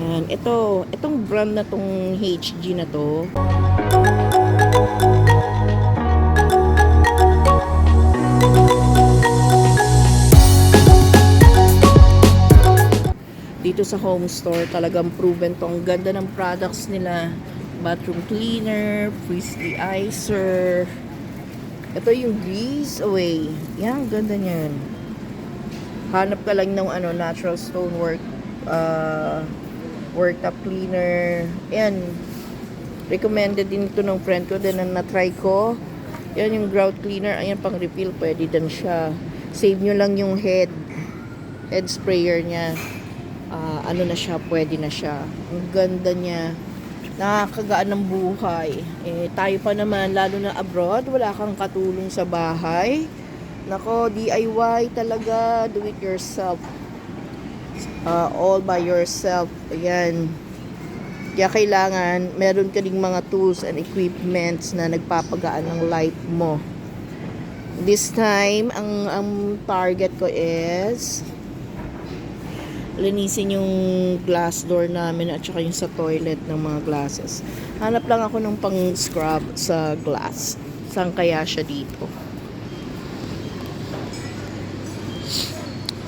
Yan. Itong brand na tong HG na to. Dito sa home store, talagang proven to. Ang ganda ng products nila. Bathroom cleaner, frizz de-icer. Ito yung grease away. Yan, ganda niyan. Hanap ka lang ng natural stonework worktop cleaner. Yan. Recommended din ito ng friend ko. Then, na-try ko. Yan yung grout cleaner. Ayan, pang refill. Pwede din siya. Save nyo lang yung head sprayer niya. Ano na siya, pwede na siya. Ang ganda niya. Nakakagaan ng buhay. Tayo pa naman, lalo na abroad, wala kang katulong sa bahay. Nako, DIY talaga. Do it yourself. All by yourself. Ayan. Kaya kailangan, meron ka ding mga tools and equipments na nagpapagaan ng life mo. This time, ang target ko is linisin yung glass door namin at saka yung sa toilet ng mga glasses. Hanap lang ako ng pang scrub sa glass. Saan kaya siya dito?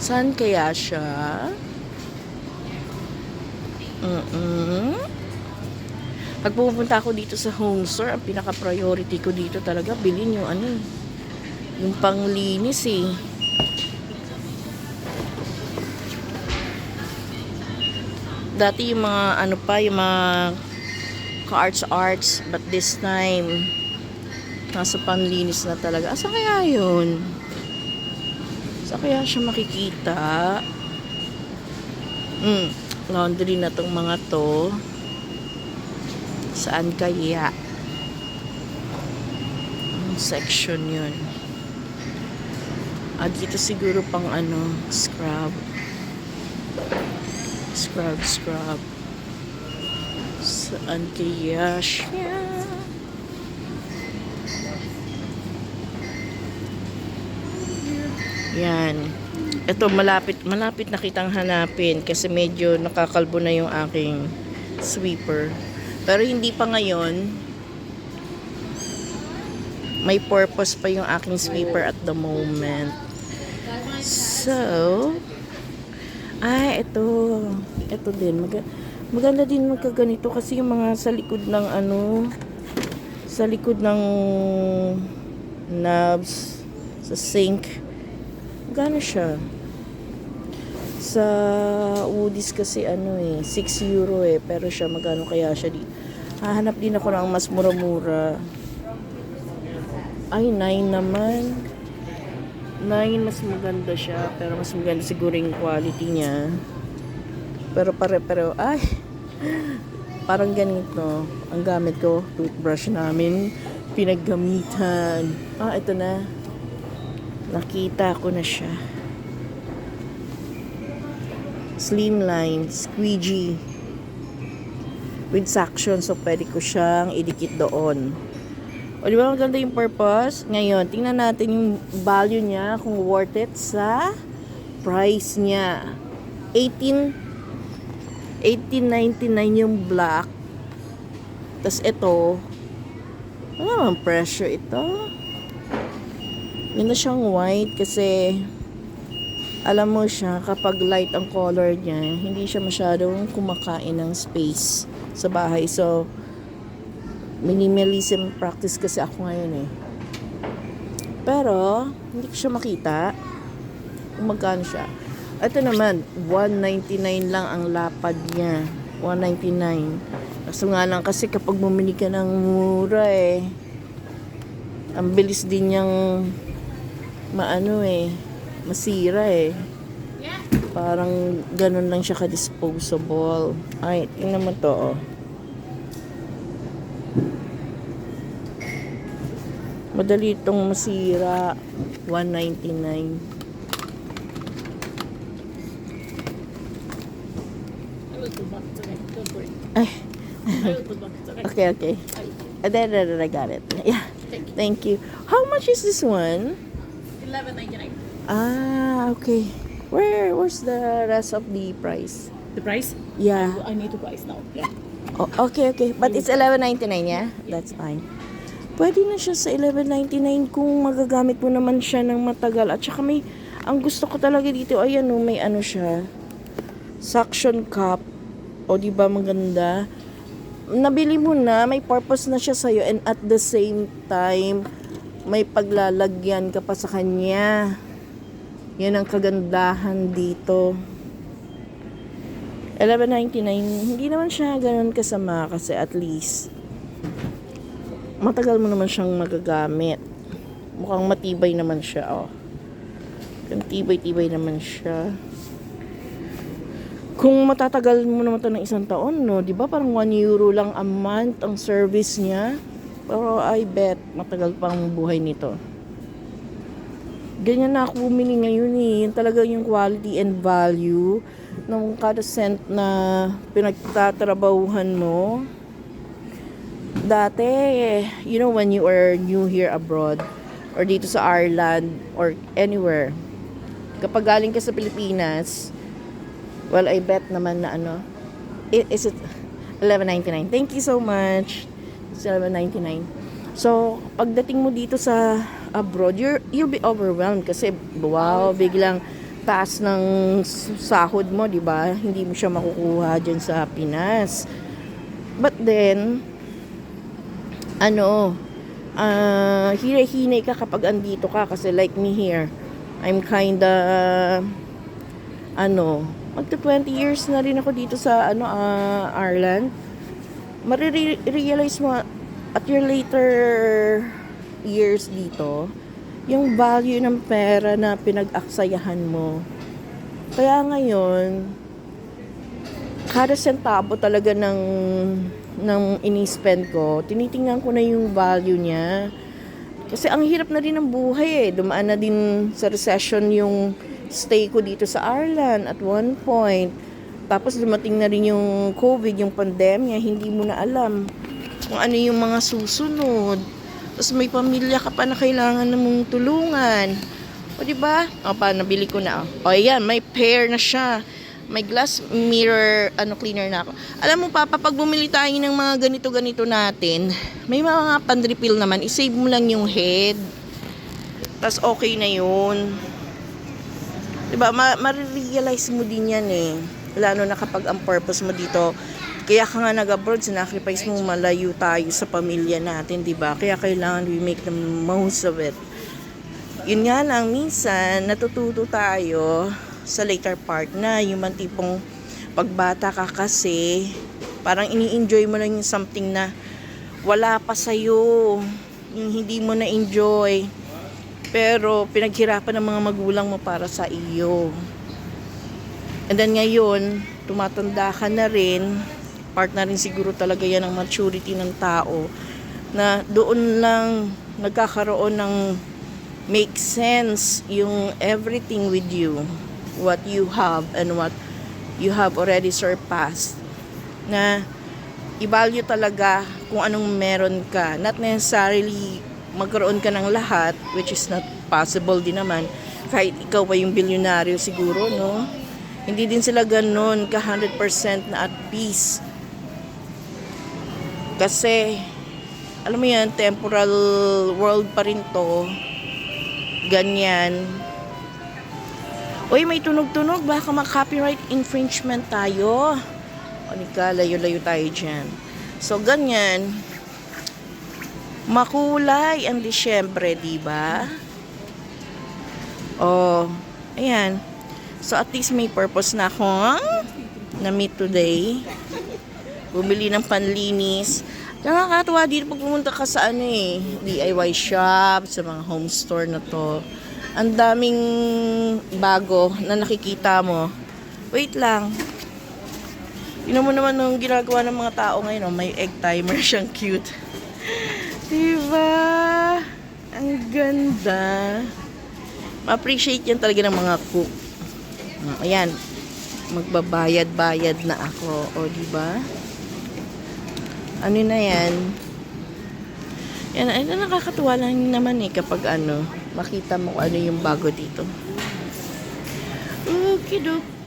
Saan kaya siya? Pag pupunta ako dito sa home store, ang pinaka-priority ko dito talaga, bilhin yung yung panglinis Dati yung mga yung mga arts, but this time nasa panlinis na talaga. Asa kaya yun? Asa kaya siya makikita? Laundry na tong mga to. Saan kaya? Section yun. Dito siguro pang scrub. Scrub. Saan kaya siya? Yan. Ito, malapit na kitang hanapin kasi medyo nakakalbo na yung aking sweeper. Pero hindi pa ngayon. May purpose pa yung aking sweeper at the moment. So, ito din. Maganda din magkaganito kasi yung mga sa likod ng sa likod ng knobs sa sink. Magkano siya? Sa Woodies kasi €6 pero siya magkano kaya siya dito? Hahanap din ako ng mas mura-mura. Ay, 9 naman. 9 mas maganda siya, pero mas maganda siguro yung quality niya. Pero pare-pareho. Ay, parang ganito ang gamit ko. Toothbrush namin pinaggamitan. Ito na. Nakita ko na siya. Slimline squeegee with suction, so pwede ko siyang idikit doon. O, di ba maganda yung purpose? Ngayon, tingnan natin yung value niya, kung worth it sa price niya. 18.99 yung black. Tapos ito, ano naman presyo ito? Yun na siyang white kasi alam mo siya, kapag light ang color niya, hindi siya masyadong kumakain ng space sa bahay. So, minimalism practice kasi ako ngayon Pero, hindi ko siya makita kung magkano siya. Ito naman, $1.99 lang ang lapad niya. $1.99. Kaso nga lang kasi kapag bumili ka ng mura ang bilis din niyang masira Parang ganun lang siya ka-disposable. Ay, tingnan mo to Madali itong masira. $1.99. Ay. Okay. I got it. Yeah. Thank you. How much is this one? $11.99. Okay. Where's the rest of the price? The price? Yeah. I need to price now. Yeah. Oh, okay, okay. But it's 11.99, yeah? That's fine. Pwede na siya sa 11.99 kung magagamit mo naman siya ng matagal. At saka may, ang gusto ko talaga dito, ay ano, may ano siya, suction cup. O, di ba maganda? Nabili mo na, may purpose na siya sa'yo, and at the same time, may paglalagyan ka pa sa kanya. Yan ang kagandahan dito. 11.99, hindi naman siya ganun kasama kasi at least matagal mo naman siyang magagamit. Mukhang matibay naman siya, oh. Yung tibay-tibay naman siya. Kung matatagal mo naman ito ng 1 taon, no? Di ba parang €1 lang a month ang service niya? Pero I bet matagal pang buhay nito. Ganyan na ako bumili ngayon eh. Yung talaga yung quality and value ng kada cent na pinagtatrabahuhan mo. Dati, you know, when you are new here abroad, or dito sa Ireland, or anywhere, kapag galing ka sa Pilipinas, well, I bet naman na ano, is it 11.99? Thank you so much. It's 11.99. So, pagdating mo dito sa abroad, you'll be overwhelmed kasi wow, biglang taas ng sahod mo, di ba? Hindi mo siya makukuha dyan sa Pinas. But then, hire-hinay ka kapag andito ka kasi like me here, I'm kinda, magta 20 years na rin ako dito sa, Ireland. Marirealize mo at your later years dito, yung value ng pera na pinag-aksayahan mo. Kaya ngayon, kada sentabo talaga ng ini-spend ko, tinitingnan ko na yung value niya. Kasi ang hirap na rin ng buhay eh. Dumaan na din sa recession yung stay ko dito sa Ireland at one point. Tapos dumating na rin yung COVID, yung pandemya, hindi mo na alam kung ano yung mga susunod. Tapos may pamilya ka pa na kailangan na mong tulungan. O diba? O pa, nabili ko na. O ayan, may pair na siya. May glass mirror cleaner na ako. Alam mo papa, pag bumili tayo ng mga ganito-ganito natin, may mga pan-refill naman. I-save mo lang yung head. Tapos okay na yun. Diba? Ma-realize mo din yan eh. Lalo na kapag ang purpose mo dito, kaya ka nga nag-abroad, sinacrifice mo malayo tayo sa pamilya natin, diba? Kaya kailangan we make the most of it. Yun nga lang, minsan, natututo tayo sa later part na, yung man tipong pagbata ka kasi, parang ini-enjoy mo lang yung something na wala pa sa'yo, yung hindi mo na-enjoy. Pero, pinaghirapan ng mga magulang mo para sa iyo. And then ngayon, tumatanda ka na rin, part na rin siguro talaga yan ng maturity ng tao, na doon lang nagkakaroon ng make sense yung everything with you, what you have and what you have already surpassed, na i-value talaga kung anong meron ka, not necessarily magkaroon ka ng lahat, which is not possible din naman, kahit ikaw pa yung bilyonaryo siguro, no? Hindi din sila ganun ka 100% na at peace. Kasi, alam mo yan, temporal world pa rin to. Ganyan. Uy, may tunog-tunog. Baka mag-copyright infringement tayo. O, nika, layo-layo tayo dyan. So, ganyan. Makulay ang Disyembre, diba? O, ayan. So, at least may purpose na akong na-meet today. Bumili ng panlinis. Nakakatuwa dito pag pumunta ka sa DIY shop, sa mga home store na to. Ang daming bago na nakikita mo. Wait lang. Yun mo naman nung ginagawa ng mga tao ngayon, may egg timer siyang cute. Diba? Ang ganda. Ma-appreciate yan talaga ng mga cook. Ayan. Magbabayad-bayad na ako. O, diba? Ano na yan? Yan, ay nakakatuwa lang naman kapag makita mo kung ano yung bago dito. Okidok.